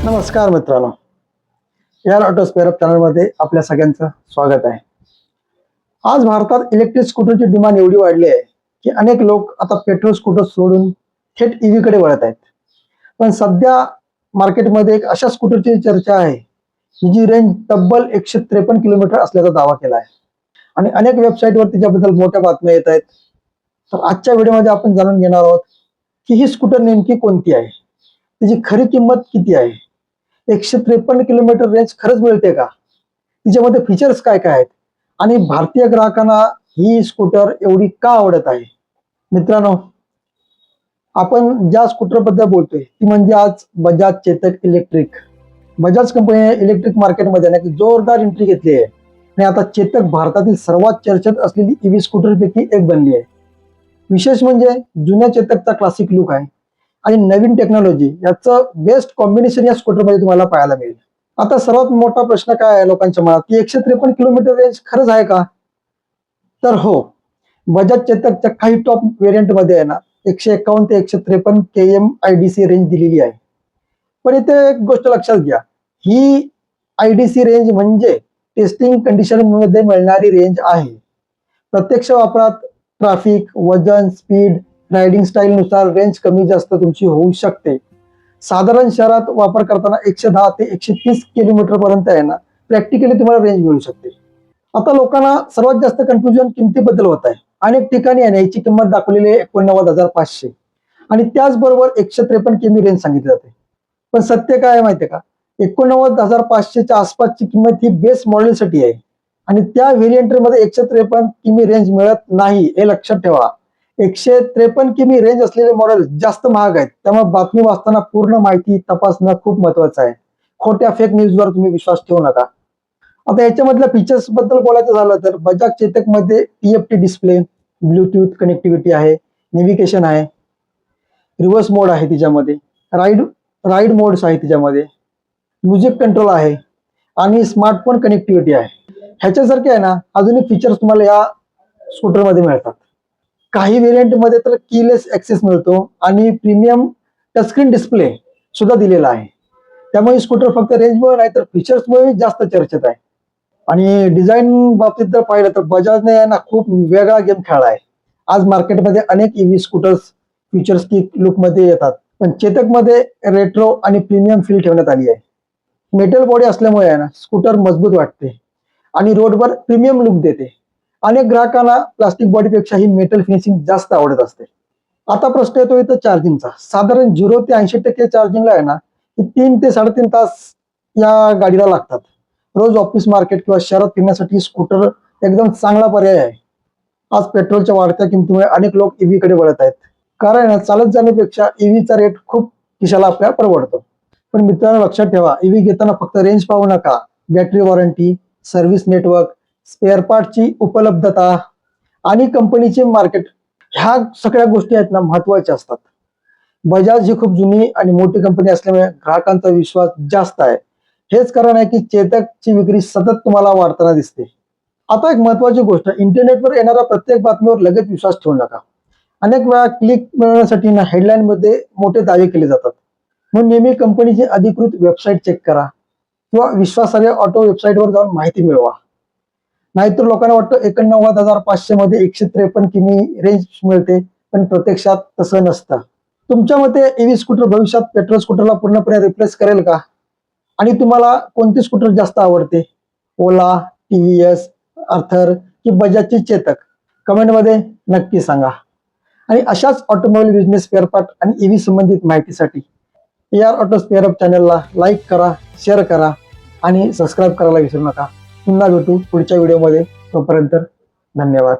नमस्कार मित्रांनो, AR auto spare up चॅनलमध्ये आपल्या सगळ्यांचं स्वागत आहे. आज भारतात इलेक्ट्रिक स्कूटरची डिमांड एवढी वाढली आहे की अनेक लोक आता पेट्रोल स्कूटर सोडून थेट ईव्ही कडे वळत आहेत. पण सध्या मार्केटमध्ये एक अशा स्कूटरची चर्चा आहे जी रेंज तब्बल 153 किलोमीटर असल्याचा दावा केला आहे आणि अनेक वेबसाईटवर तिच्याबद्दल मोठ्या बातम्या येत आहेत. तर आजच्या व्हिडिओमध्ये आपण जाणून घेणार आहोत की ही स्कूटर नेमकी कोणती आहे, तिची खरी किंमत किती आहे, 153 किलोमीटर रेंज खरंच मिळते का, तिच्यामध्ये फीचर्स काय काय आहेत आणि भारतीय ग्राहकांना ही स्कूटर एवढी का आवडत आहे. मित्रांनो, आपण ज्या स्कूटर बद्दल बोलतोय ती म्हणजे आज बजाज चेतक इलेक्ट्रिक. बजाज कंपनीने इलेक्ट्रिक मार्केटमध्ये एक जोरदार एंट्री घेतली आहे आणि आता चेतक भारतातील सर्वात चर्चेत असलेली ईव्ही स्कूटर पैकी एक बनली आहे. विशेष म्हणजे जुन्या चेतकचा क्लासिक लुक आहे आणि नवीन टेक्नॉलॉजी याचं बेस्ट कॉम्बिनेशन या स्कूटरमध्ये तुम्हाला पाहायला मिळेल. आता सर्वात मोठा प्रश्न काय आहे लोकांच्या मनात की 153 किलोमीटर रेंज खरंच आहे का? तर हो, बजाज चेतकच्या काही टॉप व्हेरियंटमध्ये आहे ना 151 ते 153 km IDC रेंज दिलेली आहे. पण इथे एक गोष्ट लक्षात घ्या, ही IDC रेंज म्हणजे टेस्टिंग कंडिशन मध्ये मिळणारी रेंज आहे. प्रत्यक्ष वापरात ट्रॅफिक, वजन, स्पीड, रायडिंग स्टाईल नुसार रेंज कमी जास्त तुमची होऊ शकते. साधारण शहरात वापर करताना 110 ते 130 किलोमीटर पर्यंत आहे ना प्रॅक्टिकली तुम्हाला रेंज मिळू शकते. आता लोकांना सर्वात जास्त कन्फ्युजन किमतीबद्दल होत आहे. अनेक ठिकाणी आहे ना याची किंमत दाखवलेली आहे 89,500 आणि त्याचबरोबर 153 किमी रेंज सांगितली जाते. पण सत्य काय आहे माहितीये का, 89,500च्या आसपासची किंमत ही बेस मॉडेलसाठी आहे आणि त्या व्हेरियंटमध्ये 153 किमी रेंज मिळत नाही, हे लक्षात ठेवा. 153 किमी रेंज असलेले मॉडेल जास्त महाग आहेत, त्यामुळे बातमी वाचताना पूर्ण माहिती तपासणं खूप महत्वाचं आहे. खोट्या फेक न्यूजवर तुम्ही विश्वास ठेवू नका. आता याच्यामधल्या फीचर्स बद्दल बोलायचं झालं तर बजाज चेतक मध्ये TFT डिस्प्ले, ब्लूटूथ कनेक्टिव्हिटी आहे, नेव्हिगेशन आहे, रिव्हर्स मोड आहे, तिच्यामध्ये राईड मोड्स आहे, तिच्यामध्ये म्युझिक कंट्रोल आहे आणि स्मार्टफोन कनेक्टिव्हिटी आहे. ह्याच्यासारखे आहे ना अजूनही फीचर्स तुम्हाला या स्कूटरमध्ये मिळतात. काही व्हेरियंट मध्ये तर कीलेस ऍक्सेस मिळतो आणि प्रीमियम टचस्क्रीन डिस्प्ले सुद्धा दिलेला आहे. त्यामुळे स्कूटर फक्त रेंजमुळे नाही तर फीचर्समुळे जास्त चर्चेत आहे. आणि डिझाईन बाबतीत जर पाहिलं तर बजाजने ना खूप वेगळा गेम खेळला आहे. आज मार्केटमध्ये अनेक ईव्ही स्कूटर्स फ्युचरिस्टिक लुक मध्ये येतात, पण चेतक मध्ये रेट्रो आणि प्रीमियम फील ठेवण्यात आली आहे. मेटल बॉडी असल्यामुळे आहे ना स्कूटर मजबूत वाटते आणि रोडवर प्रीमियम लुक देते. अनेक ग्राहकांना प्लास्टिक बॉडीपेक्षा ही मेटल फिनिशिंग जास्त आवडत असते. आता प्रश्न येतो इथं चार्जिंगचा. साधारण 0 ते 80% चार्जिंगला आहे ना 3 ते 3.5 तास या गाडीला लागतात. रोज ऑफिस, मार्केट किंवा शहरात फिरण्यासाठी स्कूटर एकदम चांगला पर्याय आहे. आज पेट्रोलच्या वाढत्या किमतीमुळे अनेक लोक ईव्ही कडे वळत आहेत, कारण चालत जाण्यापेक्षा ईव्हीचा रेट खूप खिशाला आपल्याला परवडतो. पण मित्रांनो लक्षात ठेवा, ईव्ही घेताना फक्त रेंज पाहू नका, battery warranty, service network, spare पार्टची उपलब्धता आणि कंपनीचे मार्केट, ह्या सगळ्या गोष्टी आहेत ना महत्वाच्या असतात. बजाज ही खूप जुनी आणि मोठी कंपनी असल्यामुळे ग्राहकांचा विश्वास जास्त आहे. हेच कारण आहे की चेतकची विक्री सतत तुम्हाला वाढताना दिसते. आता एक महत्वाची गोष्ट, इंटरनेटवर येणाऱ्या प्रत्येक बातमीवर लगेच विश्वास ठेवू नका. अनेक वेळा क्लिक मिळवण्यासाठी ना हेडलाईन मध्ये मोठे दावे केले जातात. म्हणून नेहमी कंपनीची अधिकृत वेबसाईट चेक करा किंवा विश्वासार्ह ऑटो वेबसाईटवर जाऊन माहिती मिळवा. नाहीतर लोकांना वाटतं 89,500 मध्ये 153 किमी रेंज मिळते, पण प्रत्यक्षात तसं नसतं. तुमच्या मते ईव्ही स्कूटर भविष्यात पेट्रोल स्कूटरला पूर्णपणे रिप्लेस करेल का? आणि तुम्हाला कोणती स्कूटर जास्त आवडते? ओला, TVS, अर्थर की बजाजची चेतक? कमेंटमध्ये नक्की सांगा. आणि अशाच ऑटोमोबाईल बिझनेस, स्पेअर पार्ट आणि ईव्ही संबंधित माहितीसाठी एआर ऑटो स्पेअर अप चॅनलला लाईक करा, शेअर करा आणि सबस्क्राईब करायला विसरू नका. पुन्हा भेटू पुढच्या व्हिडिओमध्ये. तोपर्यंत धन्यवाद.